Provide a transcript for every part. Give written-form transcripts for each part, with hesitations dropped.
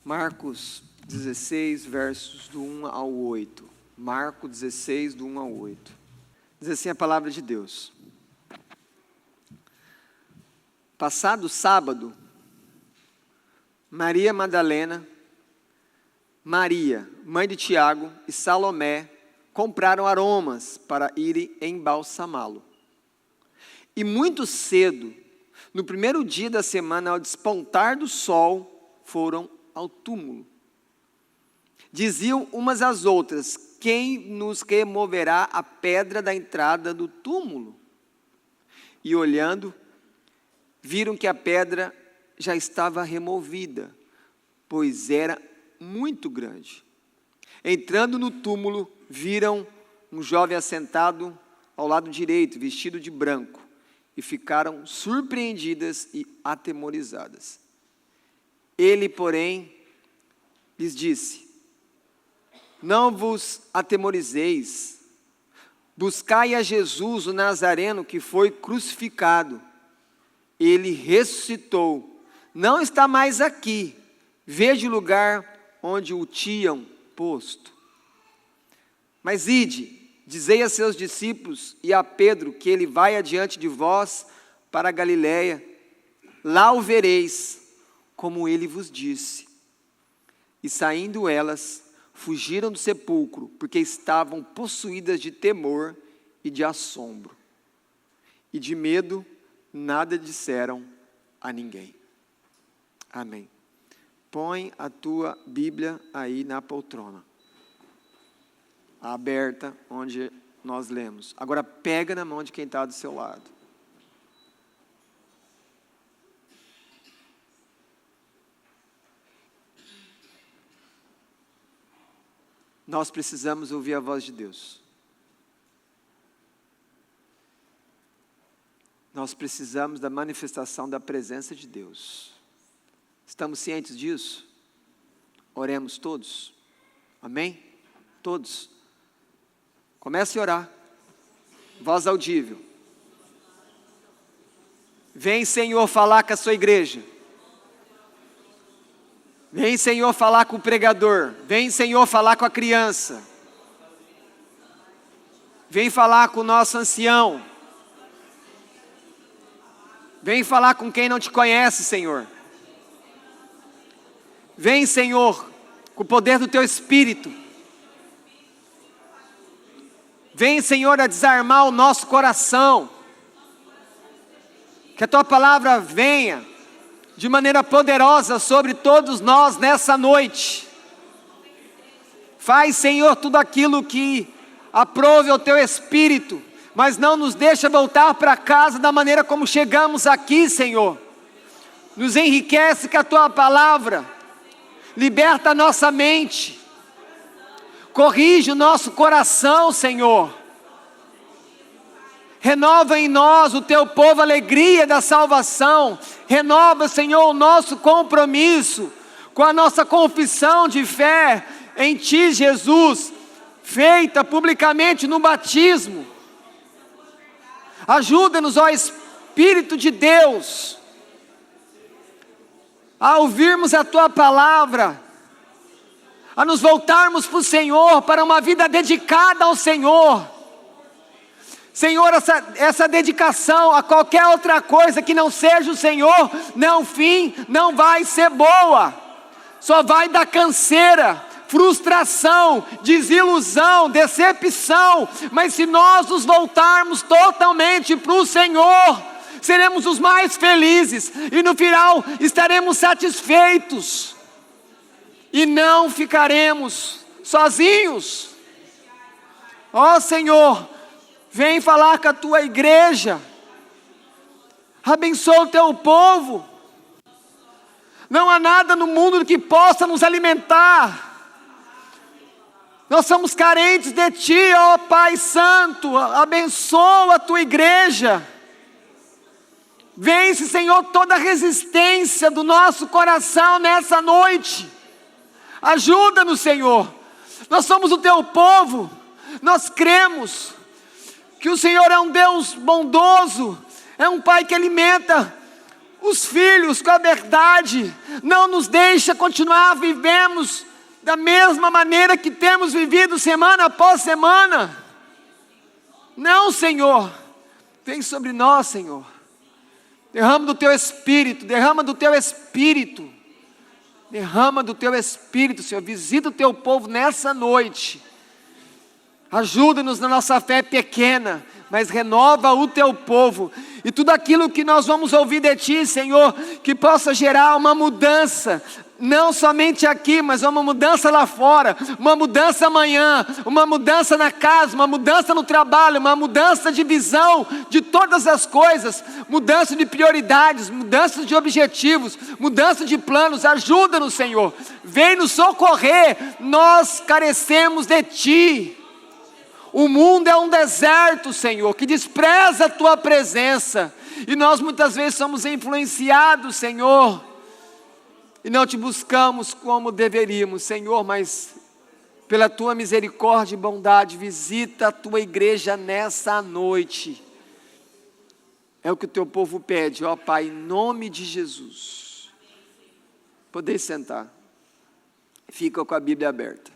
Marcos 16, versos do 1 ao 8. Marcos 16, do 1 ao 8. Diz assim a palavra de Deus. Passado sábado, Maria Madalena, Maria, mãe de Tiago, e Salomé compraram aromas para irem embalsamá-lo. E muito cedo, no primeiro dia da semana, ao despontar do sol, foram ao túmulo. Diziam umas às outras: quem nos removerá a pedra da entrada do túmulo? E olhando, viram que a pedra já estava removida, pois era muito grande. Entrando no túmulo, viram um jovem assentado ao lado direito, vestido de branco, e ficaram surpreendidas e atemorizadas. Ele, porém, lhes disse: não vos atemorizeis, buscai a Jesus o Nazareno que foi crucificado. Ele ressuscitou, não está mais aqui, veja o lugar onde o tinham posto. Mas ide, dizei a seus discípulos e a Pedro que ele vai adiante de vós para a Galiléia, lá o vereis, como ele vos disse. E saindo elas, fugiram do sepulcro, porque estavam possuídas de temor e de assombro. E de medo, nada disseram a ninguém. Amém. Põe a tua Bíblia aí na poltrona, aberta, onde nós lemos. Agora pega na mão de quem está do seu lado. Nós precisamos ouvir a voz de Deus. Nós precisamos da manifestação da presença de Deus. Estamos cientes disso? Oremos todos. Amém? Todos. Comece a orar. Voz audível. Vem, Senhor, falar com a sua igreja. Vem, Senhor, falar com o pregador. Vem, Senhor, falar com a criança. Vem falar com o nosso ancião. Vem falar com quem não te conhece, Senhor. Vem, Senhor, com o poder do teu Espírito. Vem, Senhor, a desarmar o nosso coração. Que a tua palavra venha de maneira poderosa sobre todos nós nessa noite. Faz, Senhor, tudo aquilo que aprove ao teu Espírito, mas não nos deixa voltar para casa da maneira como chegamos aqui, Senhor. Nos enriquece com a tua palavra, liberta a nossa mente, corrige o nosso coração, Senhor. Renova em nós, o teu povo, a alegria da salvação. Renova, Senhor, o nosso compromisso com a nossa confissão de fé em Ti, Jesus, feita publicamente no batismo. Ajuda-nos, ó Espírito de Deus, a ouvirmos a Tua palavra, a nos voltarmos para o Senhor, para uma vida dedicada ao Senhor. Senhor, essa dedicação a qualquer outra coisa que não seja o Senhor, no fim, não vai ser boa. Só vai dar canseira, frustração, desilusão, decepção. Mas se nós nos voltarmos totalmente para o Senhor, seremos os mais felizes. E no final estaremos satisfeitos. E não ficaremos sozinhos. Ó Senhor, vem falar com a tua igreja. Abençoa o teu povo. Não há nada no mundo que possa nos alimentar. Nós somos carentes de ti, ó Pai Santo. Abençoa a tua igreja. Vence, Senhor, toda a resistência do nosso coração nessa noite. Ajuda-nos, Senhor. Nós somos o teu povo. Nós cremos que o Senhor é um Deus bondoso, é um Pai que alimenta os filhos com a verdade, não nos deixa continuar vivemos da mesma maneira que temos vivido semana após semana. Não, Senhor, vem sobre nós, Senhor, derrama do Teu Espírito, derrama do Teu Espírito, derrama do Teu Espírito, Senhor, visita o Teu povo nessa noite, ajuda-nos na nossa fé pequena, mas renova o Teu povo, e tudo aquilo que nós vamos ouvir de Ti, Senhor, que possa gerar uma mudança, não somente aqui, mas uma mudança lá fora, uma mudança amanhã, uma mudança na casa, uma mudança no trabalho, uma mudança de visão de todas as coisas, mudança de prioridades, mudança de objetivos, mudança de planos. Ajuda-nos, Senhor, vem nos socorrer, nós carecemos de Ti. O mundo é um deserto, Senhor, que despreza a Tua presença, e nós muitas vezes somos influenciados, Senhor, e não Te buscamos como deveríamos, Senhor, mas pela Tua misericórdia e bondade, visita a Tua igreja nessa noite. É o que o Teu povo pede, ó Pai, em nome de Jesus. Podeis sentar, fica com a Bíblia aberta.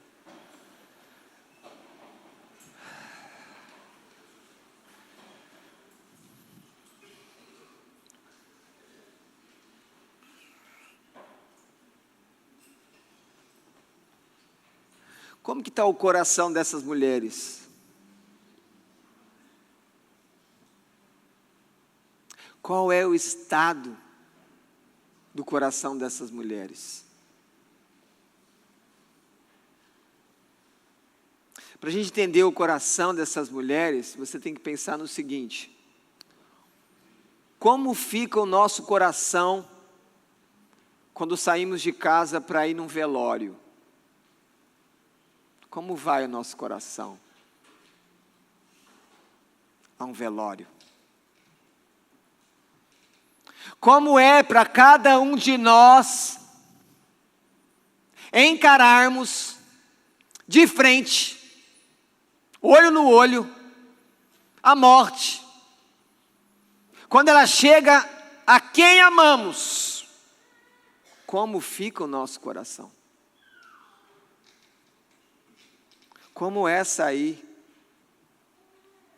Como que está o coração dessas mulheres? Qual é o estado do coração dessas mulheres? Para a gente entender o coração dessas mulheres, você tem que pensar no seguinte: como fica o nosso coração quando saímos de casa para ir num velório? Como vai o nosso coração a um velório? Como é para cada um de nós encararmos de frente, olho no olho, a morte, quando ela chega a quem amamos? Como fica o nosso coração? Como é sair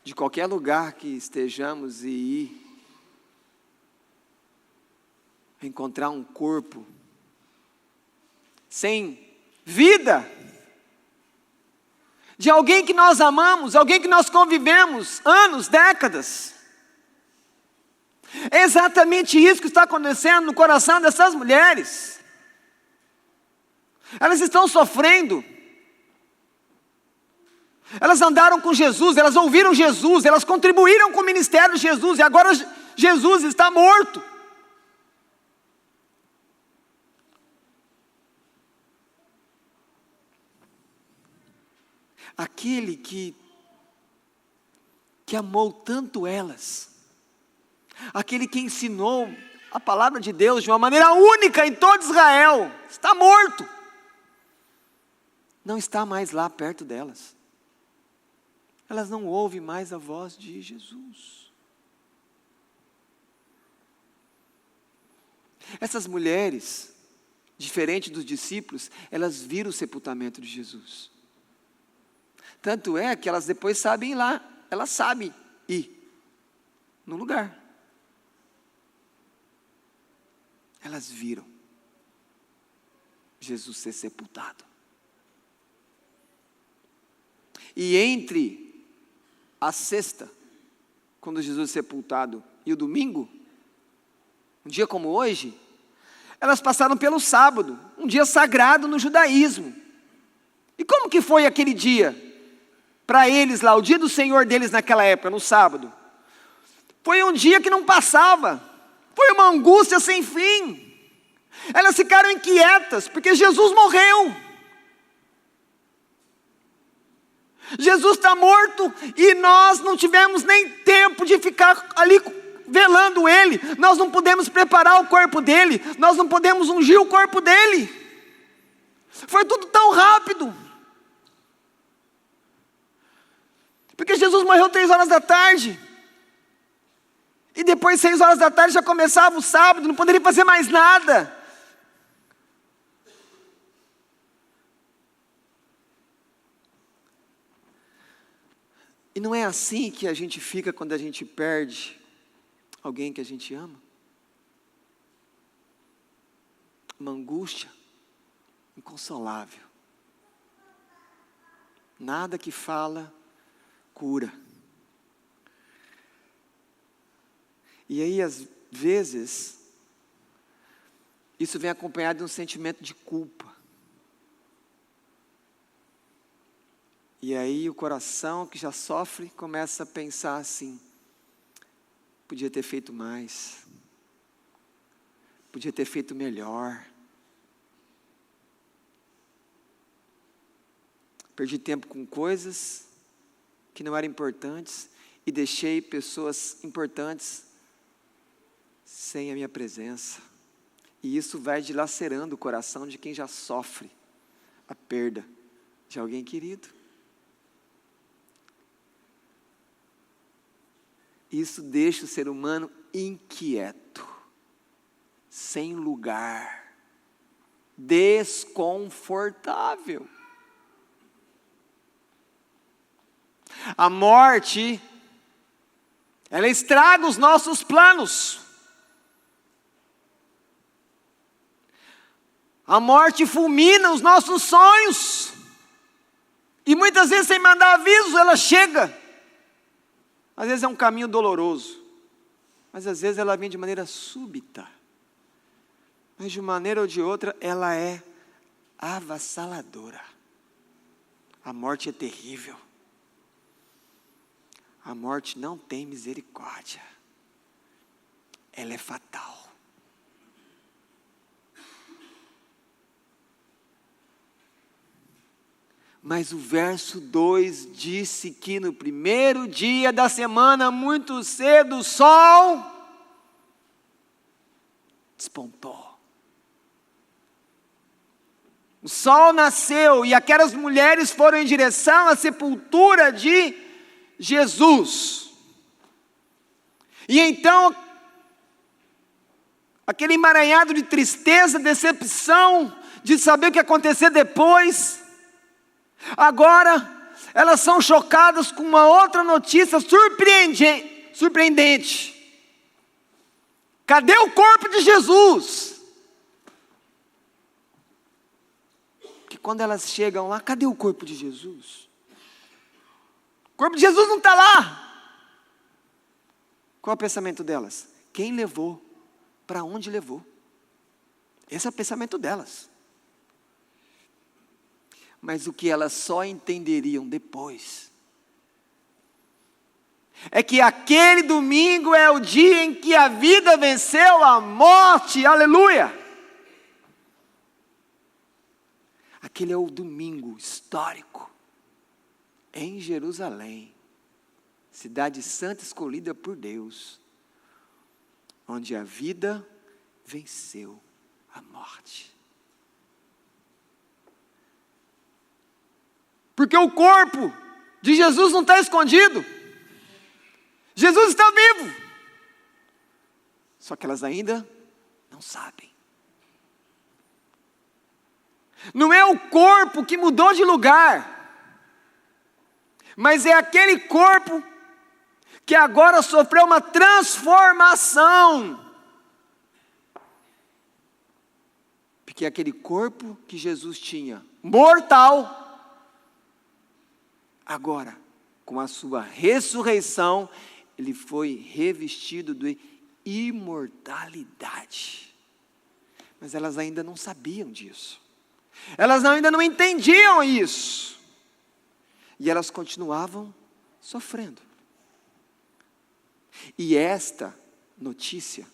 de qualquer lugar que estejamos e ir encontrar um corpo sem vida, de alguém que nós amamos, alguém que nós convivemos anos, décadas? É exatamente isso que está acontecendo no coração dessas mulheres. Elas estão sofrendo. Elas andaram com Jesus, elas ouviram Jesus, elas contribuíram com o ministério de Jesus, e agora Jesus está morto. Aquele que amou tanto elas, aquele que ensinou a palavra de Deus de uma maneira única em todo Israel, está morto, não está mais lá perto delas. Elas não ouvem mais a voz de Jesus. Essas mulheres, diferente dos discípulos, elas viram o sepultamento de Jesus. Tanto é que elas depois sabem ir lá, elas sabem ir no lugar. Elas viram Jesus ser sepultado. E entre a sexta, quando Jesus é sepultado, e o domingo, um dia como hoje, elas passaram pelo sábado, um dia sagrado no judaísmo. E como que foi aquele dia para eles lá, o dia do Senhor deles naquela época, no sábado? Foi um dia que não passava, foi uma angústia sem fim. Elas ficaram inquietas, porque Jesus morreu. Jesus está morto e nós não tivemos nem tempo de ficar ali velando Ele. Nós não podemos preparar o corpo dEle, nós não podemos ungir o corpo dEle. Foi tudo tão rápido. Porque Jesus morreu 3 horas da tarde. E depois 6 horas da tarde já começava o sábado, não poderia fazer mais nada. E não é assim que a gente fica quando a gente perde alguém que a gente ama? Uma angústia inconsolável. Nada que fala cura. E aí, às vezes, isso vem acompanhado de um sentimento de culpa. E aí o coração que já sofre começa a pensar assim: podia ter feito mais, podia ter feito melhor. Perdi tempo com coisas que não eram importantes e deixei pessoas importantes sem a minha presença. E isso vai dilacerando o coração de quem já sofre a perda de alguém querido. Isso deixa o ser humano inquieto, sem lugar, desconfortável. A morte, ela estraga os nossos planos. A morte fulmina os nossos sonhos. E muitas vezes, sem mandar aviso, ela chega. Às vezes é um caminho doloroso, mas às vezes ela vem de maneira súbita. Mas de uma maneira ou de outra, ela é avassaladora. A morte é terrível. A morte não tem misericórdia. Ela é fatal. Mas o verso 2 disse que no primeiro dia da semana, muito cedo, o sol despontou. O sol nasceu e aquelas mulheres foram em direção à sepultura de Jesus. E então, aquele emaranhado de tristeza, decepção, de saber o que ia acontecer depois. Agora, elas são chocadas com uma outra notícia surpreendente. Cadê o corpo de Jesus? Que quando elas chegam lá, cadê o corpo de Jesus? O corpo de Jesus não está lá. Qual é o pensamento delas? Quem levou? Para onde levou? Esse é o pensamento delas. Mas o que elas só entenderiam depois é que aquele domingo é o dia em que a vida venceu a morte, aleluia! Aquele é o domingo histórico em Jerusalém, cidade santa escolhida por Deus, onde a vida venceu a morte. Porque o corpo de Jesus não está escondido. Jesus está vivo. Só que elas ainda não sabem. Não é o corpo que mudou de lugar, mas é aquele corpo que agora sofreu uma transformação. Porque aquele corpo que Jesus tinha, mortal, agora, com a sua ressurreição, ele foi revestido de imortalidade. Mas elas ainda não sabiam disso. Elas ainda não entendiam isso. E elas continuavam sofrendo. E esta notícia,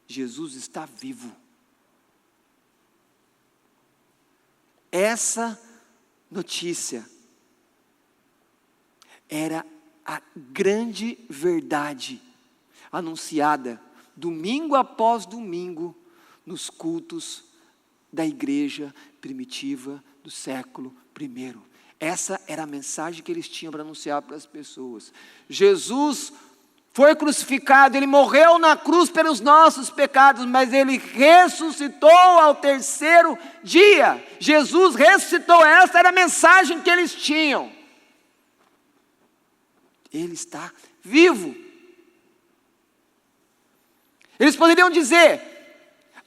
Jesus está vivo. Essa notícia era a grande verdade anunciada domingo após domingo nos cultos da igreja primitiva do século I. Essa era a mensagem que eles tinham para anunciar para as pessoas. Jesus foi crucificado, Ele morreu na cruz pelos nossos pecados, mas Ele ressuscitou ao terceiro dia. Jesus ressuscitou, essa era a mensagem que eles tinham. Ele está vivo. Eles poderiam dizer: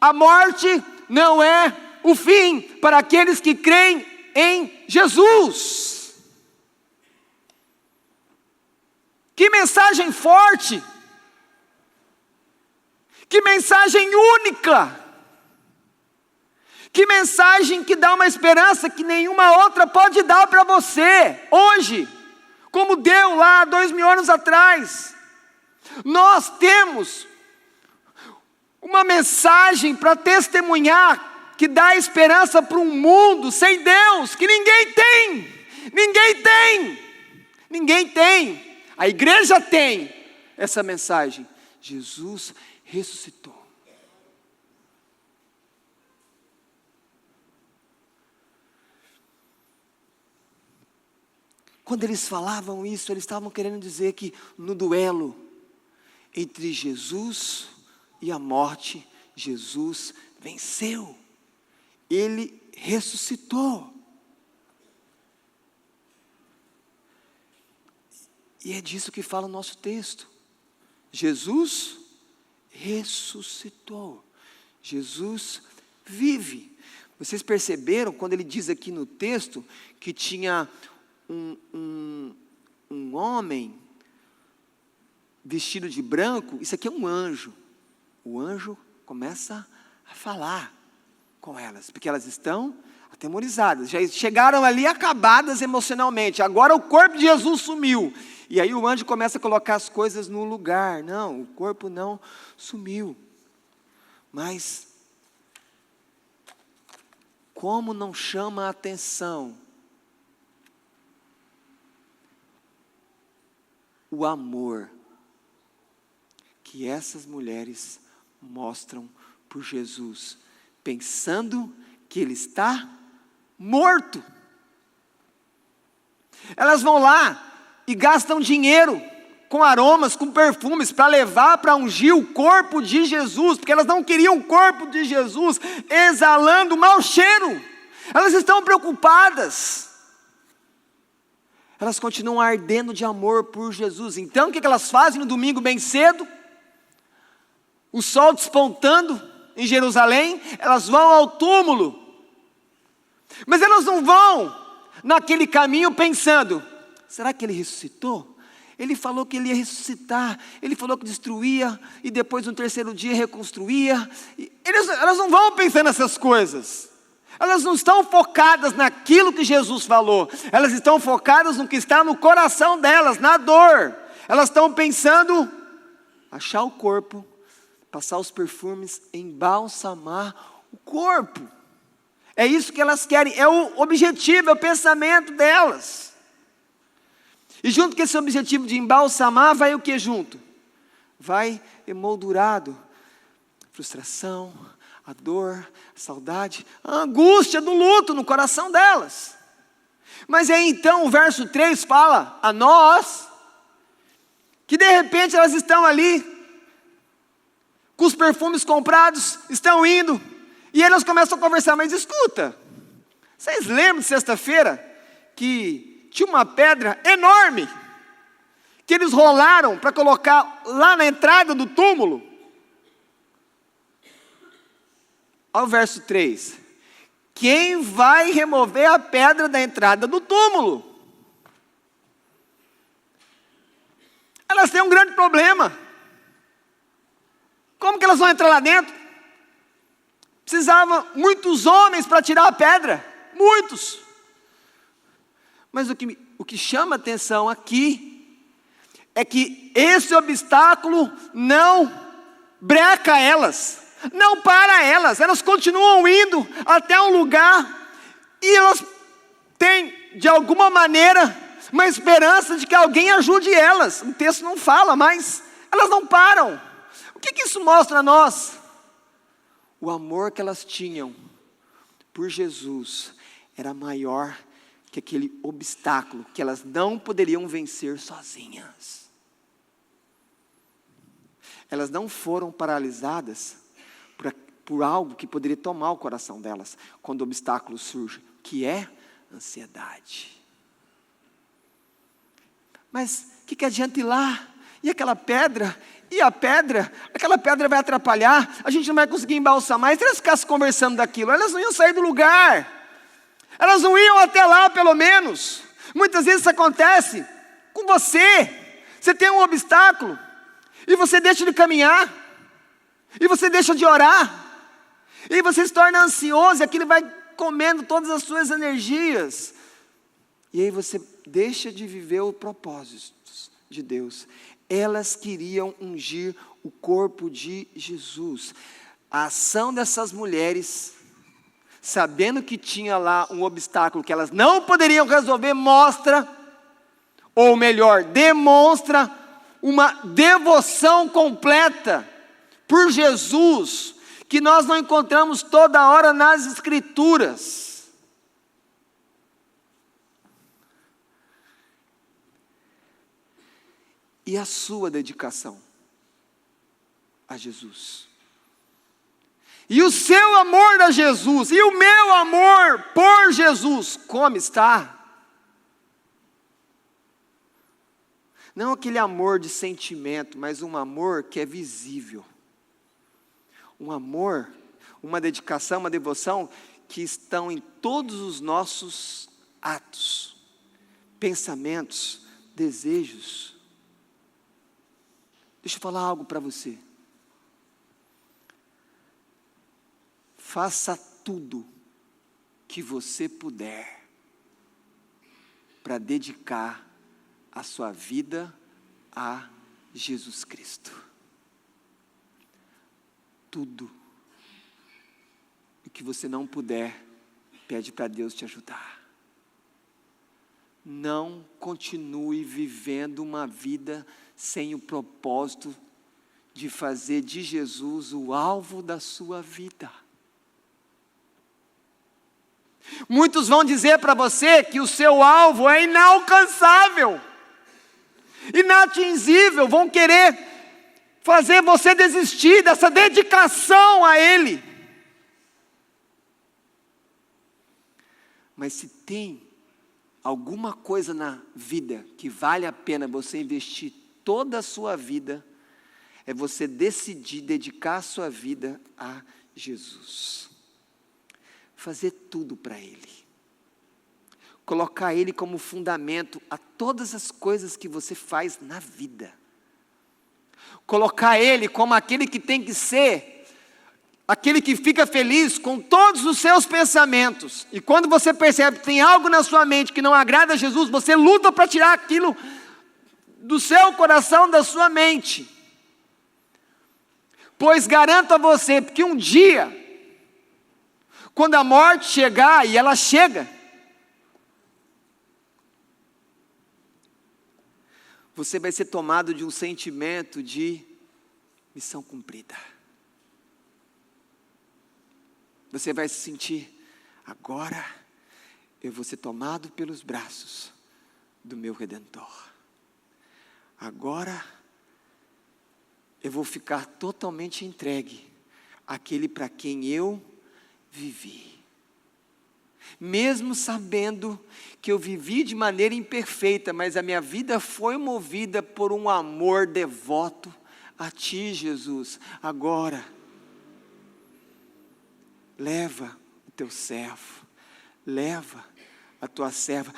a morte não é o fim para aqueles que creem em Jesus. Que mensagem forte! Que mensagem única! Que mensagem que dá uma esperança que nenhuma outra pode dar para você hoje, como deu lá 2000 anos atrás. Nós temos uma mensagem para testemunhar que dá esperança para um mundo sem Deus, que ninguém tem. A igreja tem essa mensagem: Jesus ressuscitou. Quando eles falavam isso, eles estavam querendo dizer que no duelo entre Jesus e a morte, Jesus venceu. Ele ressuscitou. E é disso que fala o nosso texto. Jesus ressuscitou. Jesus vive. Vocês perceberam quando ele diz aqui no texto que tinha um homem vestido de branco? Isso aqui é um anjo. O anjo começa a falar com elas, porque elas estão atemorizadas, já chegaram ali acabadas emocionalmente. Agora o corpo de Jesus sumiu, e aí o anjo começa a colocar as coisas no lugar. Não, o corpo não sumiu, mas como não chama a atenção o amor que essas mulheres mostram por Jesus, pensando que Ele está morto. Elas vão lá e gastam dinheiro com aromas, com perfumes, para levar, para ungir o corpo de Jesus, porque elas não queriam o corpo de Jesus exalando mau cheiro. Elas estão preocupadas. Elas continuam ardendo de amor por Jesus. Então o que elas fazem no domingo bem cedo? O sol despontando em Jerusalém, elas vão ao túmulo. Mas elas não vão naquele caminho pensando: será que Ele ressuscitou? Ele falou que Ele ia ressuscitar, Ele falou que destruía e depois no terceiro dia reconstruía. Elas não vão pensando nessas coisas. Elas não estão focadas naquilo que Jesus falou. Elas estão focadas no que está no coração delas, na dor. Elas estão pensando achar o corpo, passar os perfumes, embalsamar o corpo. É isso que elas querem, é o objetivo, é o pensamento delas. E junto com esse objetivo de embalsamar, vai o que junto? Vai emoldurado, frustração, a dor, a saudade, a angústia do luto no coração delas. Mas aí então o verso 3 fala a nós, que de repente elas estão ali, com os perfumes comprados, estão indo, e elas começam a conversar: mas escuta, vocês lembram de sexta-feira, que tinha uma pedra enorme, que eles rolaram para colocar lá na entrada do túmulo? Olha o verso 3. Quem vai remover a pedra da entrada do túmulo? Elas têm um grande problema. Como que elas vão entrar lá dentro? Precisavam muitos homens para tirar a pedra. Muitos. Mas o que chama atenção aqui é que esse obstáculo não breca elas, não para elas. Elas continuam indo até um lugar e elas têm, de alguma maneira, uma esperança de que alguém ajude elas. O texto não fala, mas elas não param. O que isso mostra a nós? O amor que elas tinham por Jesus era maior que aquele obstáculo que elas não poderiam vencer sozinhas. elas não foram paralisadas por algo que poderia tomar o coração delas, quando o obstáculo surge, que é ansiedade. Mas o que adianta ir lá? E aquela pedra? E a pedra? Aquela pedra vai atrapalhar, a gente não vai conseguir embalsamar. E se elas ficassem conversando daquilo, elas não iam sair do lugar. Elas não iam até lá, pelo menos. Muitas vezes isso acontece com você. Você tem um obstáculo, e você deixa de caminhar, e você deixa de orar, e você se torna ansioso, e aquilo vai comendo todas as suas energias. E aí você deixa de viver os propósitos de Deus. Elas queriam ungir o corpo de Jesus. A ação dessas mulheres, sabendo que tinha lá um obstáculo que elas não poderiam resolver, mostra, ou melhor, demonstra uma devoção completa por Jesus, que nós não encontramos toda hora nas Escrituras. E a sua dedicação a Jesus? E o seu amor a Jesus? E o meu amor por Jesus? Como está? Não aquele amor de sentimento, mas um amor que é visível. Um amor, uma dedicação, uma devoção que estão em todos os nossos atos, pensamentos, desejos. Deixa eu falar algo para você. Faça tudo que você puder para dedicar a sua vida a Jesus Cristo. Tudo. O que você não puder, pede para Deus te ajudar. Não continue vivendo uma vida sem o propósito de fazer de Jesus o alvo da sua vida. Muitos vão dizer para você que o seu alvo é inalcançável, inatingível, vão querer fazer você desistir dessa dedicação a Ele. Mas se tem alguma coisa na vida que vale a pena você investir toda a sua vida, é você decidir dedicar a sua vida a Jesus. Fazer tudo para Ele. Colocar Ele como fundamento a todas as coisas que você faz na vida. Colocar Ele como aquele que tem que ser, aquele que fica feliz com todos os seus pensamentos. E quando você percebe que tem algo na sua mente que não agrada a Jesus, você luta para tirar aquilo do seu coração, da sua mente. Pois garanto a você que um dia, quando a morte chegar, e ela chega, você vai ser tomado de um sentimento de missão cumprida. Você vai se sentir, agora eu vou ser tomado pelos braços do meu Redentor. Agora eu vou ficar totalmente entregue àquele para quem eu vivi. Mesmo sabendo que eu vivi de maneira imperfeita, mas a minha vida foi movida por um amor devoto a Ti, Jesus. Agora, leva o Teu servo, leva a Tua serva.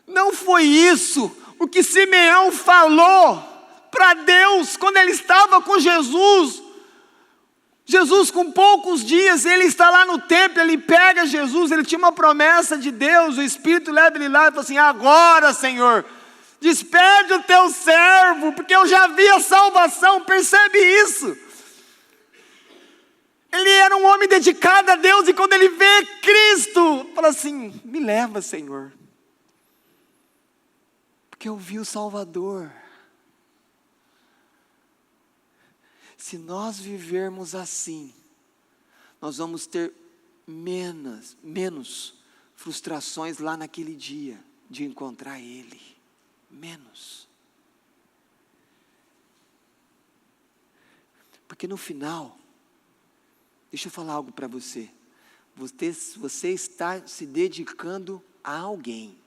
Não foi isso o que Simeão falou para Deus quando ele estava com Jesus. Jesus, com poucos dias, ele está lá no templo, ele pega Jesus, ele tinha uma promessa de Deus, o Espírito leva ele lá e fala assim: agora, Senhor, despede o teu servo, porque eu já vi a salvação. Percebe isso? Ele era um homem dedicado a Deus, e quando ele vê Cristo, fala assim: me leva, Senhor, porque eu vi o Salvador. Se nós vivermos assim, nós vamos ter menos frustrações lá naquele dia de encontrar Ele. Menos. Porque no final, deixa eu falar algo para você. Você está se dedicando a alguém.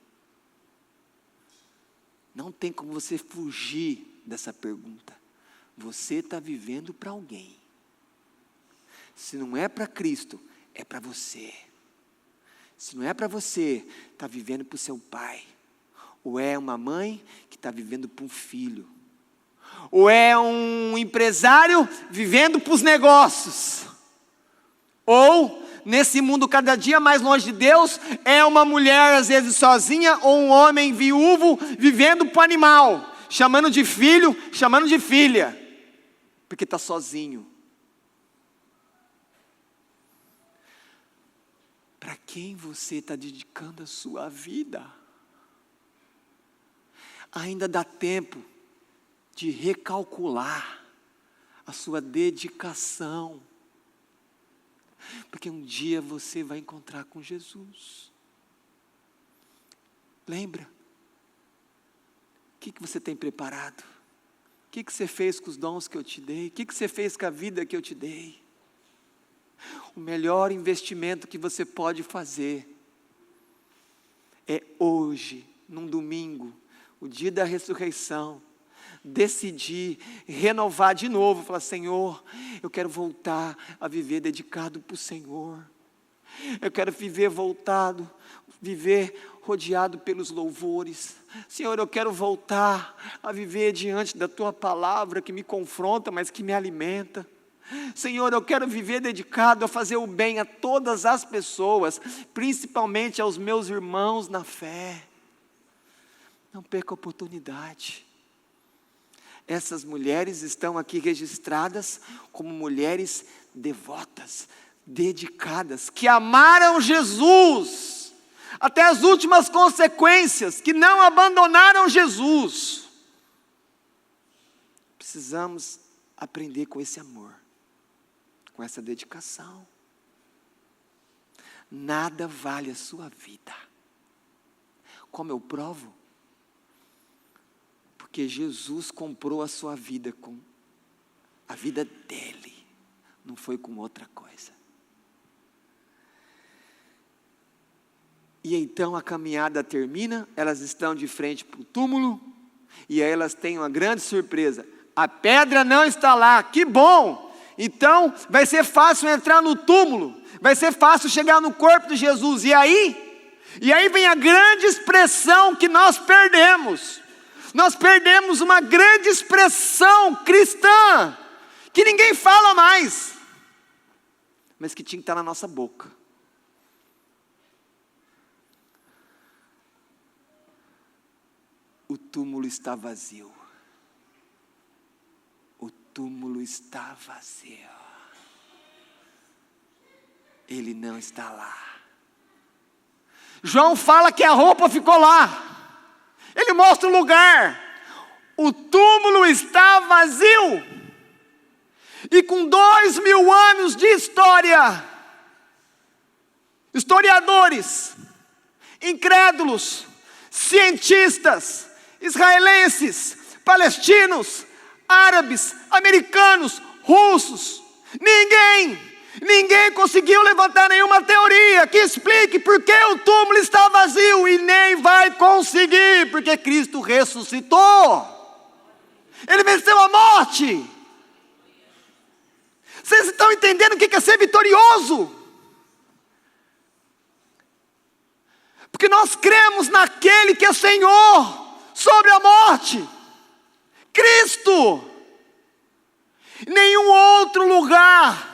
Não tem como você fugir dessa pergunta. Você está vivendo para alguém. Se não é para Cristo, é para você. Se não é para você, está vivendo para o seu pai. Ou é uma mãe que está vivendo para um filho. Ou é um empresário vivendo para os negócios. Ou, nesse mundo cada dia mais longe de Deus, é uma mulher às vezes sozinha, ou um homem viúvo vivendo para o animal, chamando de filho, chamando de filha, porque está sozinho. Para quem você está dedicando a sua vida? Ainda dá tempo de recalcular a sua dedicação, porque um dia você vai encontrar com Jesus. Lembra? O que você tem preparado? O que você fez com os dons que eu te dei? O que você fez com a vida que eu te dei? O melhor investimento que você pode fazer é hoje, num domingo, o dia da ressurreição, decidir, renovar de novo, falar: Senhor, eu quero voltar a viver dedicado para o Senhor, eu quero viver rodeado pelos louvores. Senhor, eu quero voltar a viver diante da Tua palavra, que me confronta, mas que me alimenta. Senhor, eu quero viver dedicado a fazer o bem a todas as pessoas, principalmente aos meus irmãos na fé. Não perca a oportunidade. Essas mulheres estão aqui registradas como mulheres devotas, dedicadas, que amaram Jesus até as últimas consequências, que não abandonaram Jesus. Precisamos aprender com esse amor, com essa dedicação. Nada vale a sua vida. Como eu provo? Porque Jesus comprou a sua vida com a vida dele, não foi com outra coisa. E então a caminhada termina, elas estão de frente para o túmulo, e aí elas têm uma grande surpresa: a pedra não está lá. Que bom! Então vai ser fácil entrar no túmulo, vai ser fácil chegar no corpo de Jesus. E aí vem a grande expressão que nós perdemos. Nós perdemos uma grande expressão cristã, que ninguém fala mais, mas que tinha que estar na nossa boca. O túmulo está vazio. O túmulo está vazio. Ele não está lá. João fala que a roupa ficou lá. Ele mostra o lugar. O túmulo está vazio. E com 2000 anos de história, historiadores, incrédulos, cientistas, israelenses, palestinos, árabes, americanos, russos, ninguém conseguiu levantar nenhuma teoria que explique por que o túmulo está vazio, e nem vai conseguir, porque Cristo ressuscitou. Ele venceu a morte. Vocês estão entendendo o que é ser vitorioso? Porque nós cremos naquele que é Senhor sobre a morte, Cristo. Nenhum outro lugar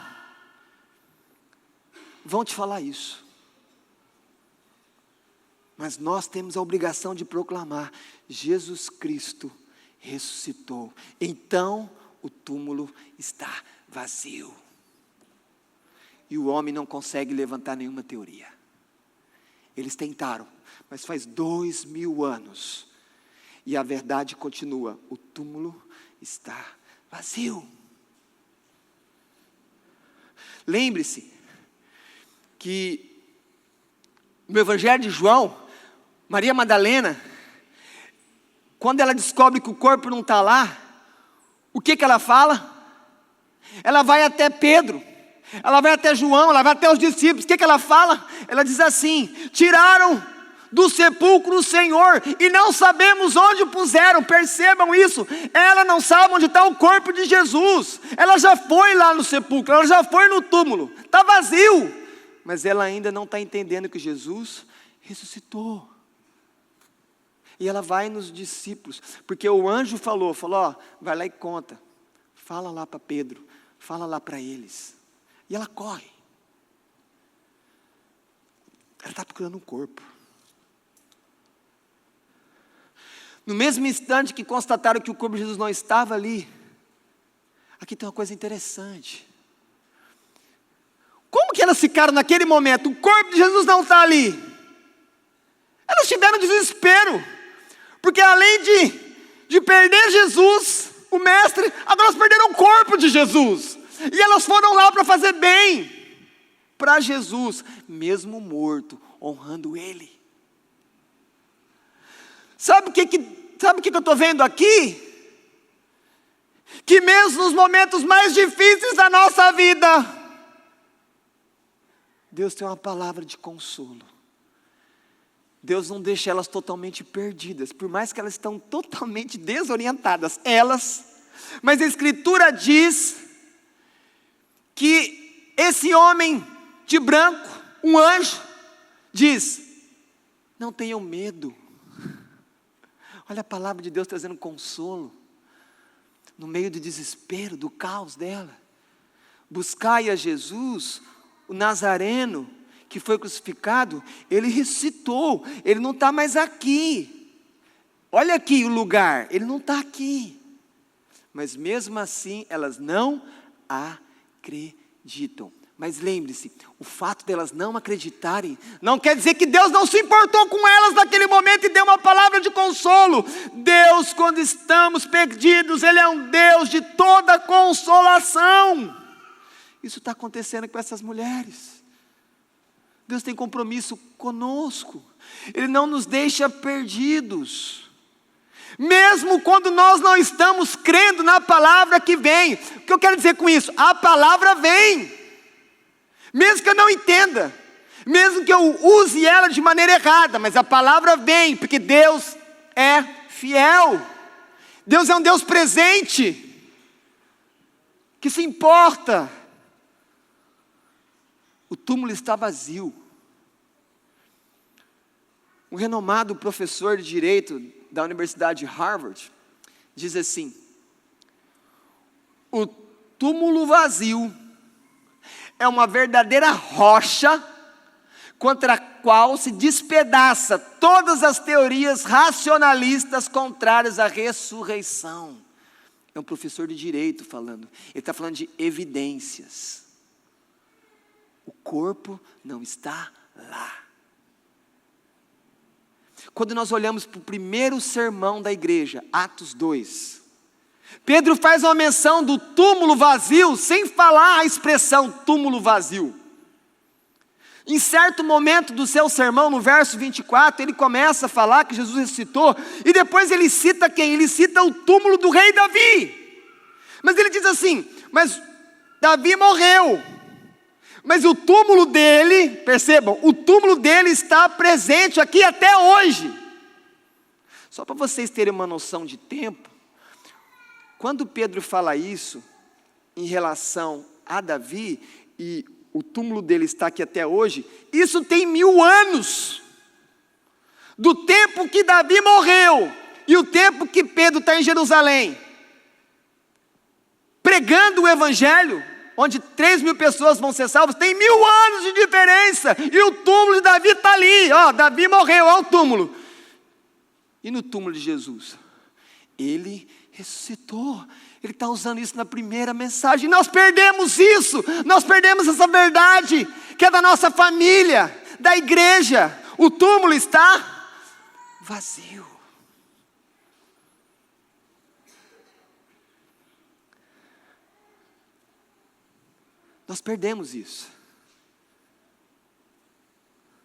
vão te falar isso. Mas nós temos a obrigação de proclamar: Jesus Cristo ressuscitou. Então o túmulo está vazio. E o homem não consegue levantar nenhuma teoria. Eles tentaram, mas faz 2000 anos. E a verdade continua: o túmulo está vazio. Lembre-se que no Evangelho de João, Maria Madalena, quando ela descobre que o corpo não está lá, o que ela fala? Ela vai até Pedro, ela vai até João, ela vai até os discípulos. O que ela fala? Ela diz assim: tiraram do sepulcro o Senhor e não sabemos onde o puseram. Percebam isso, ela não sabe onde está o corpo de Jesus. Ela já foi lá no sepulcro, ela já foi no túmulo, está vazio, mas ela ainda não está entendendo que Jesus ressuscitou. E ela vai nos discípulos, porque o anjo falou, ó, vai lá e conta, fala lá para Pedro, fala lá para eles. E ela corre. Ela está procurando um corpo. No mesmo instante que constataram que o corpo de Jesus não estava ali, aqui tem uma coisa interessante. Como que elas ficaram naquele momento? O corpo de Jesus não está ali. Elas tiveram desespero. Porque além de perder Jesus, o mestre, agora elas perderam o corpo de Jesus. E elas foram lá para fazer bem para Jesus, mesmo morto, honrando Ele. Sabe o que eu estou vendo aqui? Que mesmo nos momentos mais difíceis da nossa vida, Deus tem uma palavra de consolo. Deus não deixa elas totalmente perdidas, por mais que elas estão totalmente desorientadas, mas a Escritura diz que esse homem de branco, um anjo, diz: não tenham medo. Olha a palavra de Deus trazendo consolo, no meio do desespero, do caos dela. Buscai a Jesus, o Nazareno, que foi crucificado. Ele ressuscitou, ele não está mais aqui. Olha aqui o lugar, ele não está aqui. Mas mesmo assim, elas não acreditam. Mas lembre-se, o fato delas não acreditarem, não quer dizer que Deus não se importou com elas naquele momento e deu uma palavra de consolo. Deus, quando estamos perdidos, Ele é um Deus de toda consolação. Isso está acontecendo com essas mulheres. Deus tem compromisso conosco, Ele não nos deixa perdidos. Mesmo quando nós não estamos crendo na palavra que vem. O que eu quero dizer com isso? A palavra vem. Mesmo que eu não entenda, mesmo que eu use ela de maneira errada, mas a palavra vem, porque Deus é fiel. Deus é um Deus presente, que se importa. O túmulo está vazio. Um renomado professor de direito da Universidade de Harvard diz assim: o túmulo vazio é uma verdadeira rocha contra a qual se despedaça todas as teorias racionalistas contrárias à ressurreição. É um professor de direito falando. Ele está falando de evidências. O corpo não está lá. Quando nós olhamos para o primeiro sermão da igreja, Atos 2, Pedro faz uma menção do túmulo vazio, sem falar a expressão túmulo vazio. Em certo momento do seu sermão, no verso 24, ele começa a falar que Jesus ressuscitou, e depois ele cita quem? Ele cita o túmulo do rei Davi. Mas ele diz assim: mas Davi morreu, mas o túmulo dele, percebam, o túmulo dele está presente aqui até hoje. Só para vocês terem uma noção de tempo, quando Pedro fala isso, em relação a Davi, e o túmulo dele está aqui até hoje, isso tem 1000 anos, do tempo que Davi morreu, e o tempo que Pedro está em Jerusalém, pregando o evangelho, onde 3.000 pessoas vão ser salvas, tem 1000 anos de diferença, e o túmulo de Davi está ali, ó, Davi morreu, ó o túmulo. E no túmulo de Jesus, Ele ressuscitou. Ele está usando isso na primeira mensagem. Nós perdemos isso, nós perdemos essa verdade, que é da nossa família, da igreja. O túmulo está vazio. Nós perdemos isso.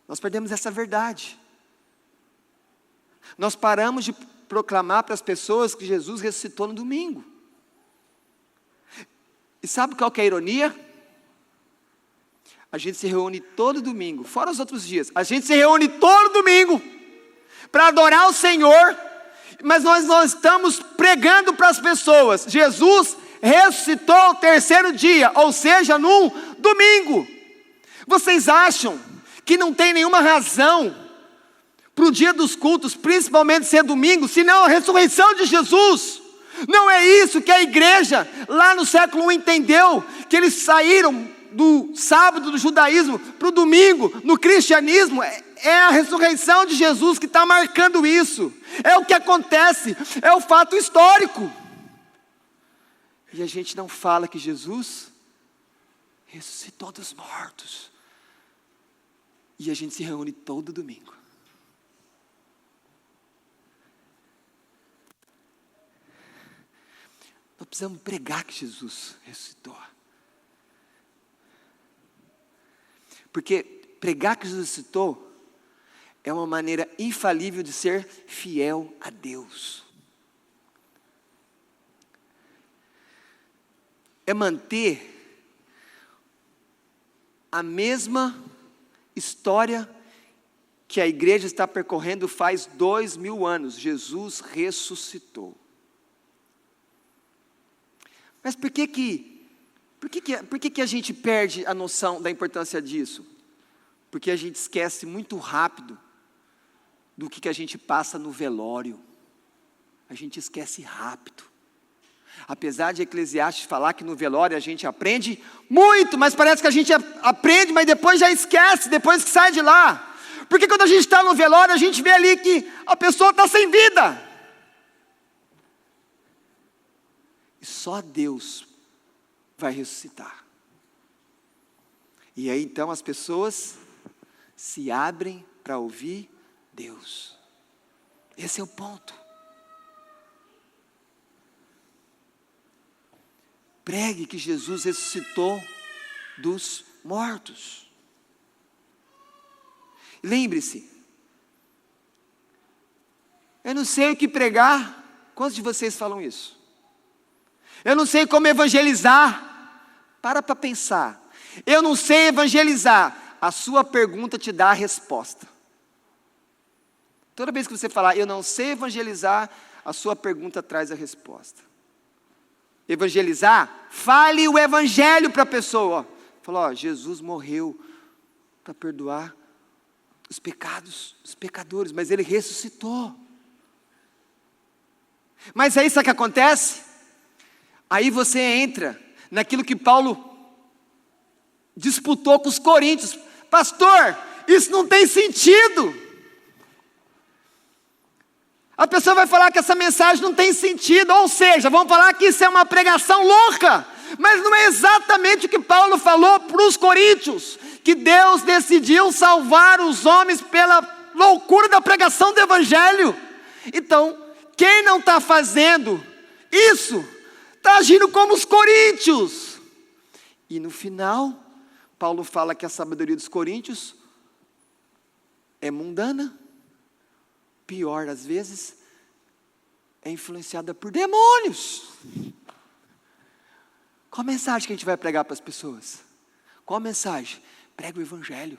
Nós perdemos essa verdade. Nós paramos de proclamar para as pessoas que Jesus ressuscitou no domingo. E sabe qual que é a ironia? A gente se reúne todo domingo, fora os outros dias. A gente se reúne todo domingo para adorar o Senhor, mas nós não estamos pregando para as pessoas. Jesus ressuscitou ao terceiro dia, ou seja, num domingo. Vocês acham que não tem nenhuma razão para o dia dos cultos, principalmente ser domingo, senão a ressurreição de Jesus? Não é isso que a igreja lá no século I entendeu, que eles saíram do sábado do judaísmo para o domingo no cristianismo. É a ressurreição de Jesus que está marcando isso, é o que acontece, é o fato histórico. E a gente não fala que Jesus ressuscitou dos mortos, e a gente se reúne todo domingo. Nós precisamos pregar que Jesus ressuscitou. Porque pregar que Jesus ressuscitou é uma maneira infalível de ser fiel a Deus. É manter a mesma história que a igreja está percorrendo faz 2000 anos. Jesus ressuscitou. Mas por que a gente perde a noção da importância disso? Porque a gente esquece muito rápido do que a gente passa no velório. A gente esquece rápido. Apesar de Eclesiastes falar que no velório a gente aprende muito, mas parece que a gente aprende, mas depois já esquece, depois que sai de lá. Porque quando a gente está no velório, a gente vê ali que a pessoa está sem vida. E só Deus vai ressuscitar. E aí então as pessoas se abrem para ouvir Deus. Esse é o ponto. Pregue que Jesus ressuscitou dos mortos. Lembre-se, eu não sei o que pregar. Quantos de vocês falam isso? Eu não sei como evangelizar. Para pensar. Eu não sei evangelizar. A sua pergunta te dá a resposta. Toda vez que você falar, eu não sei evangelizar, a sua pergunta traz a resposta. Evangelizar, fale o evangelho para a pessoa. Fala, Jesus morreu para perdoar os pecados dos pecadores, mas Ele ressuscitou. Mas aí sabe o que acontece? Aí você entra naquilo que Paulo disputou com os coríntios. Pastor, isso não tem sentido. A pessoa vai falar que essa mensagem não tem sentido, ou seja, vamos falar que isso é uma pregação louca. Mas não é exatamente o que Paulo falou para os coríntios, que Deus decidiu salvar os homens pela loucura da pregação do evangelho. Então, quem não está fazendo isso, está agindo como os coríntios. E no final, Paulo fala que a sabedoria dos coríntios é mundana, pior às vezes, é influenciada por demônios. Qual a mensagem que a gente vai pregar para as pessoas? Qual a mensagem? Prega o evangelho.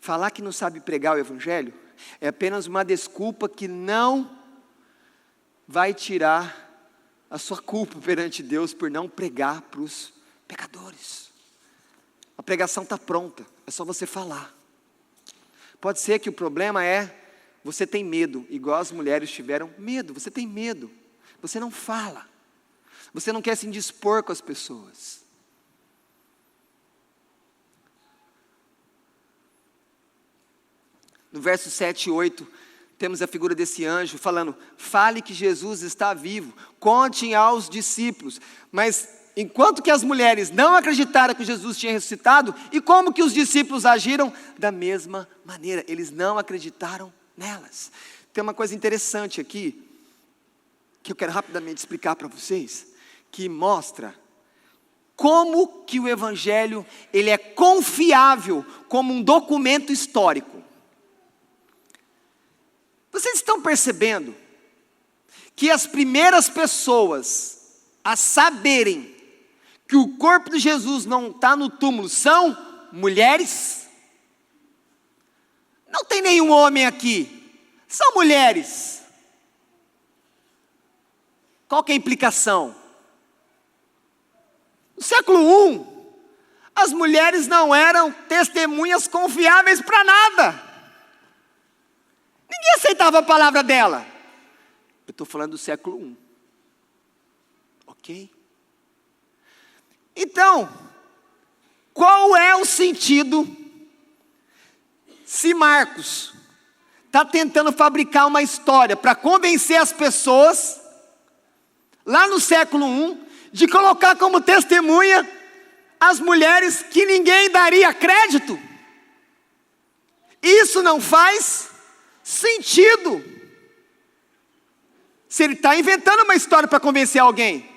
Falar que não sabe pregar o evangelho é apenas uma desculpa que não vai tirar a sua culpa perante Deus por não pregar para os pecadores. A pregação está pronta, é só você falar. Pode ser que o problema é, você tem medo, igual as mulheres tiveram medo, você tem medo, você não fala, você não quer se indispor com as pessoas. No verso 7 e 8, temos a figura desse anjo falando, fale que Jesus está vivo, conte aos discípulos. Mas enquanto que as mulheres não acreditaram que Jesus tinha ressuscitado, e como que os discípulos agiram? Da mesma maneira, eles não acreditaram nelas. Tem uma coisa interessante aqui, que eu quero rapidamente explicar para vocês, que mostra como que o evangelho, ele é confiável como um documento histórico. Vocês estão percebendo que as primeiras pessoas a saberem que o corpo de Jesus não está no túmulo são mulheres? Não tem nenhum homem aqui, são mulheres. Qual que é a implicação? No século I, as mulheres não eram testemunhas confiáveis para nada. Ninguém aceitava a palavra dela. Eu estou falando do século I. Ok? Então, qual é o sentido se Marcos está tentando fabricar uma história para convencer as pessoas, lá no século I, de colocar como testemunha as mulheres que ninguém daria crédito? Isso não faz sentido. Se ele está inventando uma história para convencer alguém.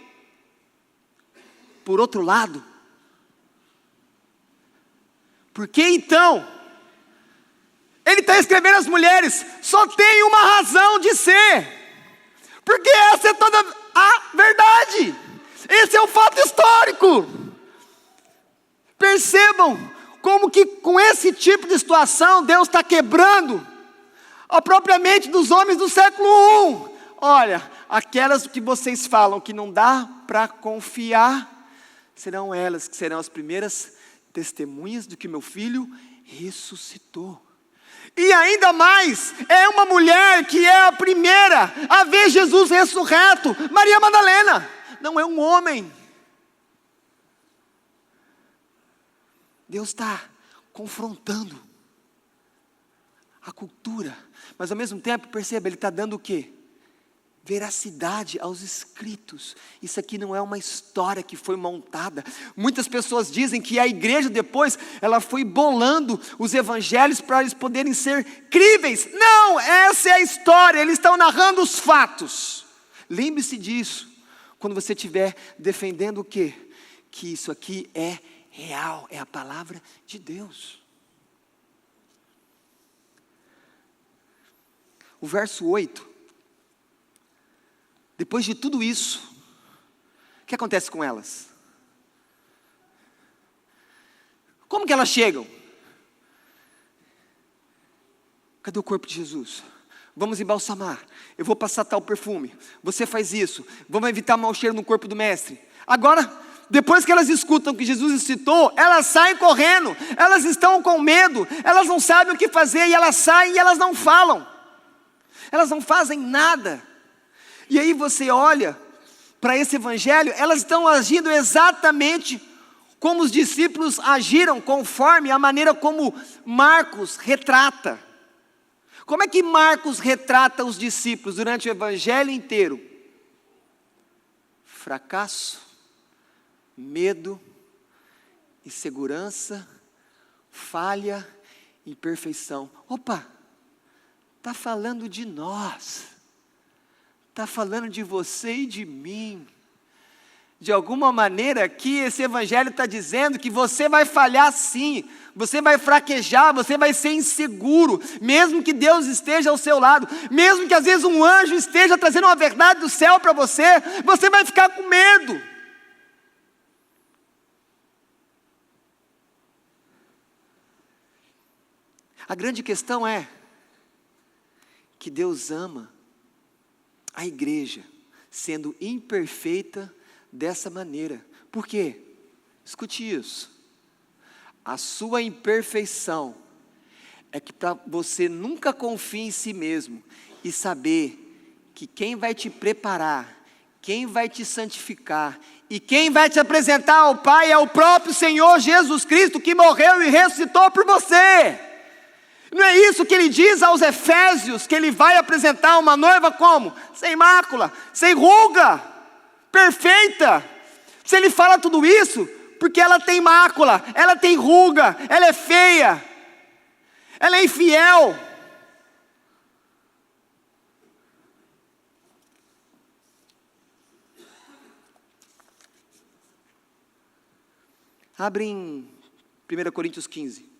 Por outro lado, por que então ele está escrevendo às mulheres? Só tem uma razão de ser, porque essa é toda a verdade, esse é o fato histórico. Percebam como que com esse tipo de situação Deus está quebrando a própria mente dos homens do século I. Olha, aquelas que vocês falam que não dá para confiar, serão elas que serão as primeiras testemunhas de que meu filho ressuscitou. E ainda mais, é uma mulher que é a primeira a ver Jesus ressurreto, Maria Madalena, não é um homem. Deus está confrontando a cultura, mas ao mesmo tempo, perceba, Ele está dando o quê? Veracidade aos escritos. Isso aqui não é uma história que foi montada. Muitas pessoas dizem que a igreja depois, ela foi bolando os evangelhos para eles poderem ser críveis. Não, essa é a história, eles estão narrando os fatos. Lembre-se disso, quando você estiver defendendo o quê? Que isso aqui é real, é a palavra de Deus. O verso 8. Depois de tudo isso, o que acontece com elas? Como que elas chegam? Cadê o corpo de Jesus? Vamos embalsamar, eu vou passar tal perfume, você faz isso, vamos evitar mau cheiro no corpo do mestre. Agora, depois que elas escutam que Jesus ressuscitou, elas saem correndo, elas estão com medo, elas não sabem o que fazer, e elas saem e elas não falam, elas não fazem nada. E aí você olha para esse evangelho, elas estão agindo exatamente como os discípulos agiram, conforme a maneira como Marcos retrata. Como é que Marcos retrata os discípulos durante o evangelho inteiro? Fracasso, medo, insegurança, falha, imperfeição. Opa, está falando de nós. Está falando de você e de mim. De alguma maneira aqui esse evangelho está dizendo que você vai falhar sim, você vai fraquejar, você vai ser inseguro, mesmo que Deus esteja ao seu lado, mesmo que às vezes um anjo esteja trazendo uma verdade do céu para você, você vai ficar com medo. A grande questão é que Deus ama a igreja sendo imperfeita dessa maneira. Por quê? Escute isso. A sua imperfeição é que para você nunca confie em si mesmo e saber que quem vai te preparar, quem vai te santificar e quem vai te apresentar ao Pai é o próprio Senhor Jesus Cristo, que morreu e ressuscitou por você. Não é isso que ele diz aos Efésios, que ele vai apresentar uma noiva como? Sem mácula, sem ruga, perfeita. Se ele fala tudo isso, porque ela tem mácula, ela tem ruga, ela é feia, ela é infiel. Abre em 1 Coríntios 15.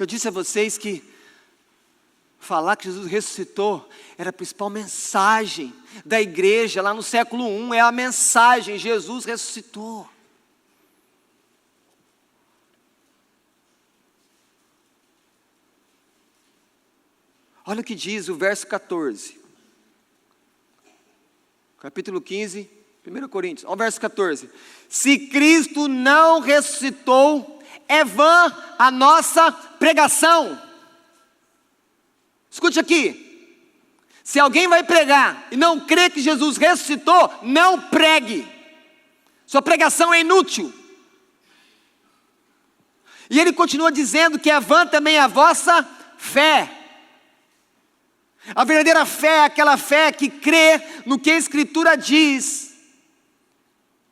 Eu disse a vocês que falar que Jesus ressuscitou era a principal mensagem da igreja lá no século I, é a mensagem, Jesus ressuscitou. Olha o que diz o verso 14, capítulo 15, 1 Coríntios, olha o verso 14. Se Cristo não ressuscitou, é vã a nossa pregação. Escute aqui, se alguém vai pregar e não crê que Jesus ressuscitou, não pregue, sua pregação é inútil. E ele continua dizendo que é vã também a vossa fé. A verdadeira fé é aquela fé que crê no que a Escritura diz.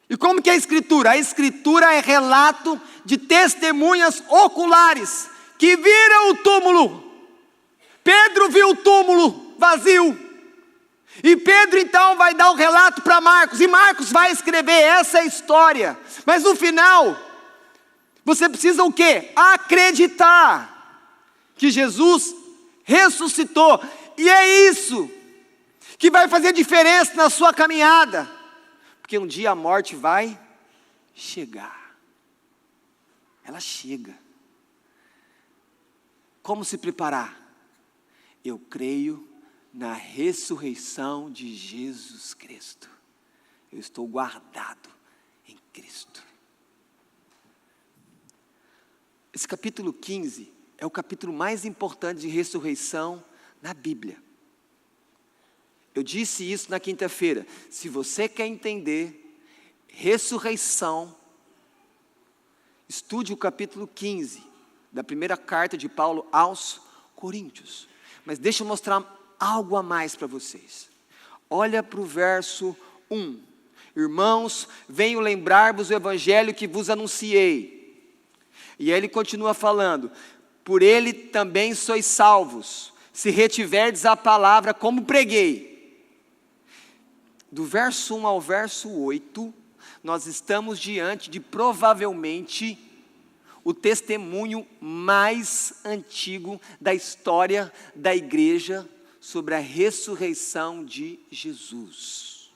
E como que é a Escritura? A Escritura é relato de testemunhas oculares que viram o túmulo. Pedro viu o túmulo vazio. E Pedro então vai dar um relato para Marcos. E Marcos vai escrever essa história. Mas no final, você precisa o quê? Acreditar que Jesus ressuscitou. E é isso que vai fazer diferença na sua caminhada. Porque um dia a morte vai chegar. Ela chega. Como se preparar? Eu creio na ressurreição de Jesus Cristo. Eu estou guardado em Cristo. Esse capítulo 15 é o capítulo mais importante de ressurreição na Bíblia. Eu disse isso na quinta-feira. Se você quer entender ressurreição, estude o capítulo 15 da primeira carta de Paulo aos Coríntios. Mas deixa eu mostrar algo a mais para vocês. Olha para o verso 1. Irmãos, venho lembrar-vos o evangelho que vos anunciei. E aí ele continua falando. Por ele também sois salvos, se retiverdes a palavra como preguei. Do verso 1 ao verso 8, nós estamos diante de provavelmente o testemunho mais antigo da história da igreja sobre a ressurreição de Jesus.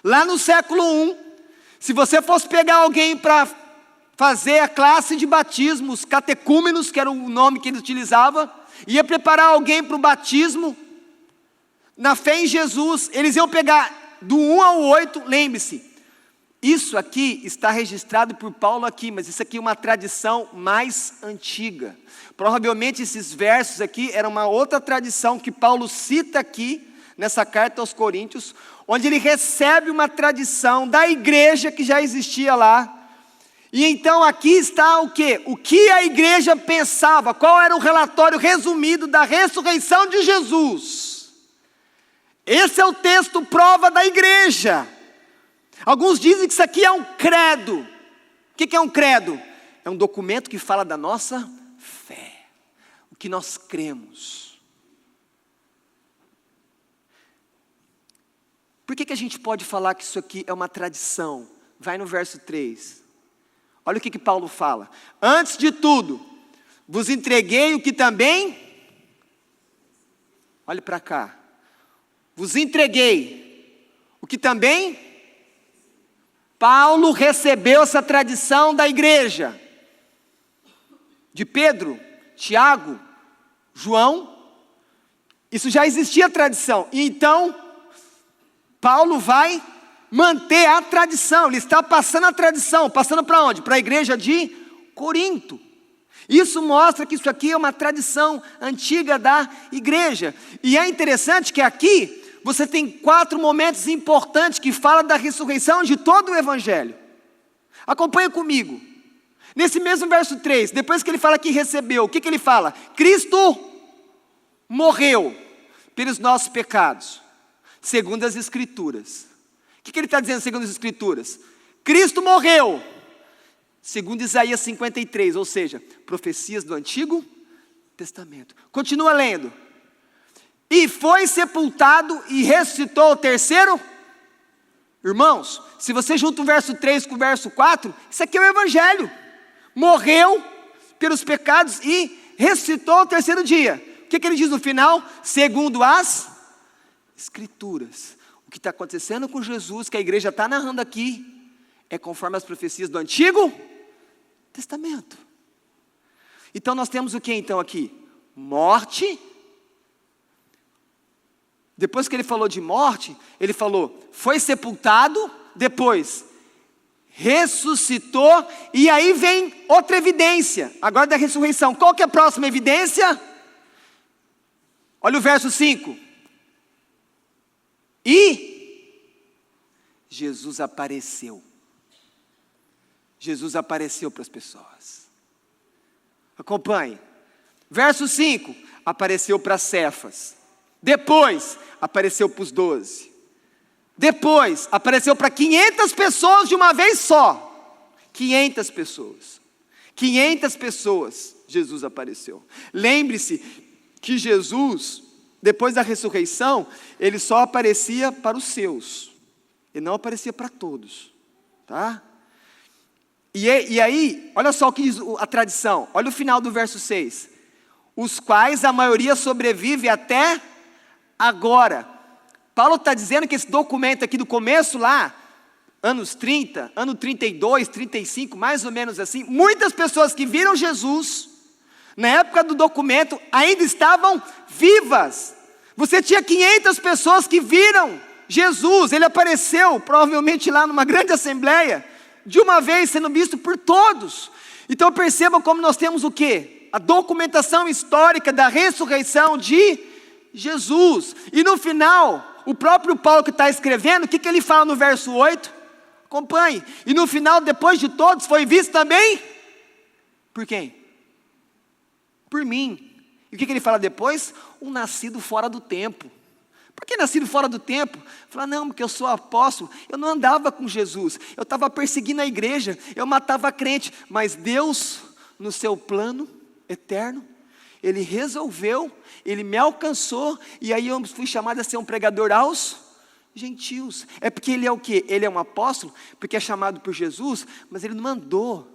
Lá no século I, se você fosse pegar alguém para fazer a classe de batismo, os catecúmenos, que era o nome que ele utilizava, ia preparar alguém para o batismo, na fé em Jesus, eles iam pegar do 1 ao 8, lembre-se, isso aqui está registrado por Paulo aqui, mas isso aqui é uma tradição mais antiga. Provavelmente esses versos aqui eram uma outra tradição que Paulo cita aqui, nessa carta aos Coríntios, onde ele recebe uma tradição da igreja que já existia lá. E então aqui está o quê? O que a igreja pensava, qual era o relatório resumido da ressurreição de Jesus. Esse é o texto prova da igreja. Alguns dizem que isso aqui é um credo. O que é um credo? É um documento que fala da nossa fé, o que nós cremos. Por que a gente pode falar que isso aqui é uma tradição? Vai no verso 3. Olha o que Paulo fala. Antes de tudo, vos entreguei o que também... Olhe para cá. Vos entreguei o que também... Paulo recebeu essa tradição da igreja. De Pedro, Tiago, João. Isso já existia tradição. E então, Paulo vai manter a tradição. Ele está passando a tradição. Passando para onde? Para a igreja de Corinto. Isso mostra que isso aqui é uma tradição antiga da igreja. E é interessante que aqui você tem 4 momentos importantes que falam da ressurreição de todo o evangelho. Acompanha comigo. Nesse mesmo verso 3, depois que ele fala que recebeu, o que ele fala? Cristo morreu pelos nossos pecados, segundo as Escrituras. O que ele está dizendo segundo as Escrituras? Cristo morreu, segundo Isaías 53, ou seja, profecias do Antigo Testamento. Continua lendo. E foi sepultado e ressuscitou o terceiro. Irmãos, se você junta o verso 3 com o verso 4, isso aqui é o evangelho. Morreu pelos pecados e ressuscitou ao terceiro dia. O que ele diz no final? Segundo as Escrituras. O que está acontecendo com Jesus, que a igreja está narrando aqui, é conforme as profecias do Antigo Testamento. Então nós temos o que então aqui? Morte. Depois que ele falou de morte, ele falou, foi sepultado, depois ressuscitou, e aí vem outra evidência, agora da ressurreição. Qual que é a próxima evidência? Olha o verso 5. E Jesus apareceu. Jesus apareceu para as pessoas. Acompanhe. Verso 5, apareceu para Cefas. Depois, apareceu para os 12. Depois, apareceu para 500 pessoas de uma vez só. 500 pessoas. 500 pessoas, Jesus apareceu. Lembre-se que Jesus, depois da ressurreição, ele só aparecia para os seus. Ele não aparecia para todos. Tá? E aí, olha só o que diz a tradição. Olha o final do verso 6. Os quais a maioria sobrevive até agora. Paulo está dizendo que esse documento aqui do começo lá, anos 30, ano 32, 35, mais ou menos assim, muitas pessoas que viram Jesus, na época do documento, ainda estavam vivas. Você tinha 500 pessoas que viram Jesus, ele apareceu, provavelmente lá numa grande assembleia, de uma vez sendo visto por todos. Então percebam como nós temos o quê? A documentação histórica da ressurreição de Jesus. E no final, o próprio Paulo que está escrevendo, o que ele fala no verso 8? Acompanhe. E no final, depois de todos, foi visto também por quem? Por mim. E o que ele fala depois? Um nascido fora do tempo. Por que nascido fora do tempo? Fala, não, porque eu sou apóstolo, eu não andava com Jesus, eu estava perseguindo a igreja, eu matava crente, mas Deus, no seu plano eterno, ele resolveu, ele me alcançou, e aí eu fui chamado a ser um pregador aos gentios. É porque ele é o quê? Ele é um apóstolo, porque é chamado por Jesus, mas ele não andou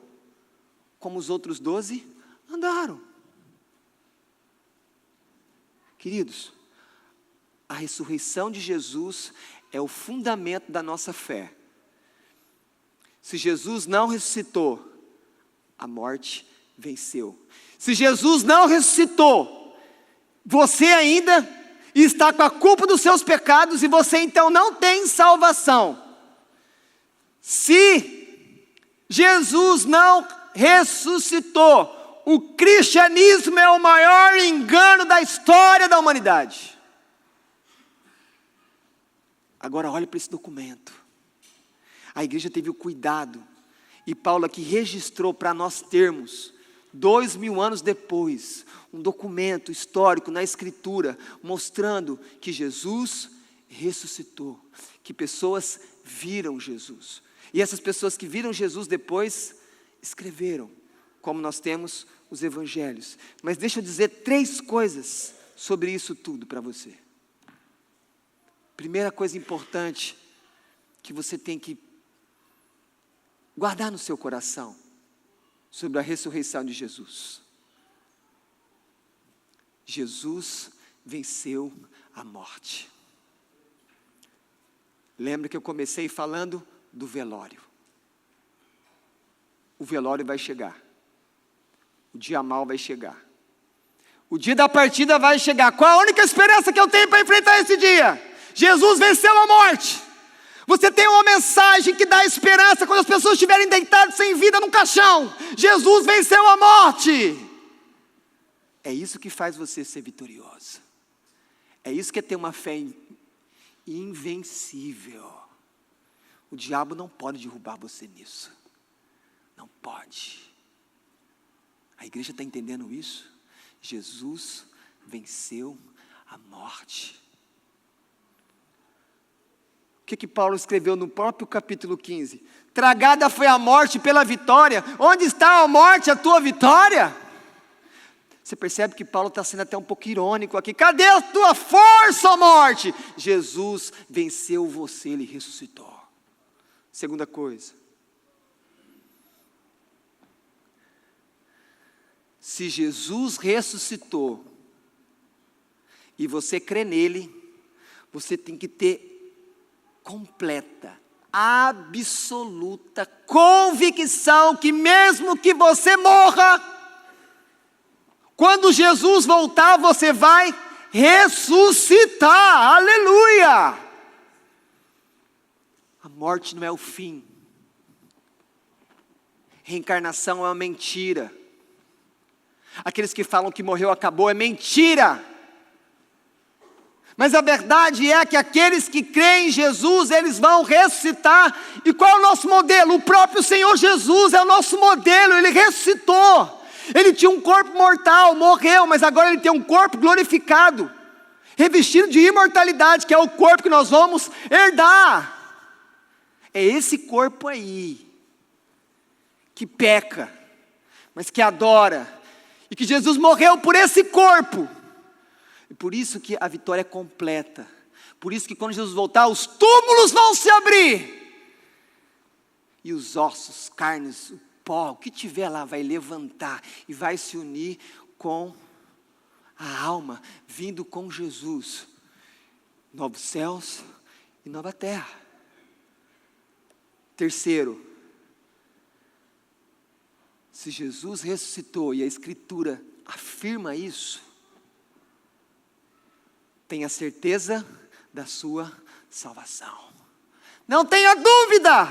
como os outros 12 andaram. Queridos, a ressurreição de Jesus é o fundamento da nossa fé. Se Jesus não ressuscitou, a morte venceu. Se Jesus não ressuscitou, você ainda está com a culpa dos seus pecados e você então não tem salvação. Se Jesus não ressuscitou, o cristianismo é o maior engano da história da humanidade. Agora olhe para esse documento. A igreja teve o cuidado, e Paulo aqui registrou para nós termos, 2000 anos depois, um documento histórico na escritura, mostrando que Jesus ressuscitou, que pessoas viram Jesus, e essas pessoas que viram Jesus depois, escreveram, como nós temos os evangelhos. Mas deixa eu dizer 3 coisas sobre isso tudo para você. Primeira coisa importante que você tem que guardar no seu coração sobre a ressurreição de Jesus. Jesus venceu a morte. Lembra que eu comecei falando do velório. O velório vai chegar. O dia mau vai chegar. O dia da partida vai chegar. Qual a única esperança que eu tenho para enfrentar esse dia? Jesus venceu a morte. Você tem uma mensagem que dá esperança quando as pessoas estiverem deitadas sem vida no caixão. Jesus venceu a morte. É isso que faz você ser vitorioso. É isso que é ter uma fé invencível. O diabo não pode derrubar você nisso. Não pode. A igreja está entendendo isso? Jesus venceu a morte. O que Paulo escreveu no próprio capítulo 15? Tragada foi a morte pela vitória. Onde está a morte, a tua vitória? Você percebe que Paulo está sendo até um pouco irônico aqui. Cadê a tua força, morte? Jesus venceu você, ele ressuscitou. Segunda coisa. Se Jesus ressuscitou e você crê nele, você tem que ter completa, absoluta convicção que mesmo que você morra, quando Jesus voltar, você vai ressuscitar. Aleluia! A morte não é o fim. Reencarnação é uma mentira. Aqueles que falam que morreu, acabou, é mentira. Mas a verdade é que aqueles que creem em Jesus, eles vão ressuscitar. E qual é o nosso modelo? O próprio Senhor Jesus é o nosso modelo. Ele ressuscitou. Ele tinha um corpo mortal, morreu, mas agora ele tem um corpo glorificado, revestido de imortalidade, que é o corpo que nós vamos herdar. É esse corpo aí, que peca, mas que adora, e que Jesus morreu por esse corpo. E por isso que a vitória é completa. Por isso que quando Jesus voltar, os túmulos vão se abrir. E os ossos, carnes, o pó, o que tiver lá vai levantar. E vai se unir com a alma, vindo com Jesus. Novos céus e nova terra. Terceiro, se Jesus ressuscitou e a Escritura afirma isso, tenha certeza da sua salvação. Não tenha dúvida.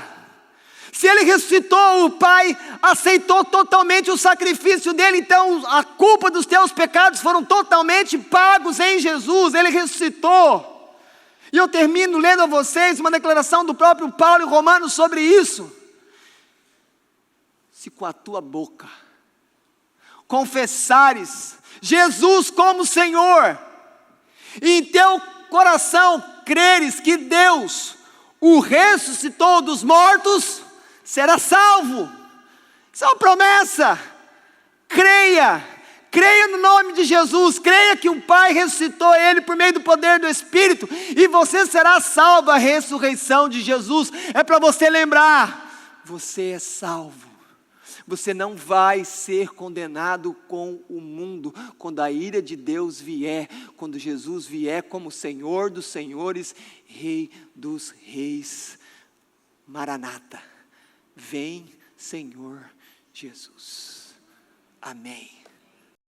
Se ele ressuscitou, o Pai aceitou totalmente o sacrifício dele, então a culpa dos teus pecados foram totalmente pagos em Jesus. Ele ressuscitou. E eu termino lendo a vocês uma declaração do próprio Paulo em Romanos sobre isso. Se com a tua boca confessares Jesus como Senhor, e em teu coração creres que Deus o ressuscitou dos mortos, será salvo. Isso é uma promessa. Creia no nome de Jesus, creia que o Pai ressuscitou ele por meio do poder do Espírito, e você será salvo. A ressurreição de Jesus é para você lembrar, você é salvo. Você não vai ser condenado com o mundo, quando a ira de Deus vier, quando Jesus vier como Senhor dos senhores, Rei dos reis. Maranata, vem Senhor Jesus. Amém.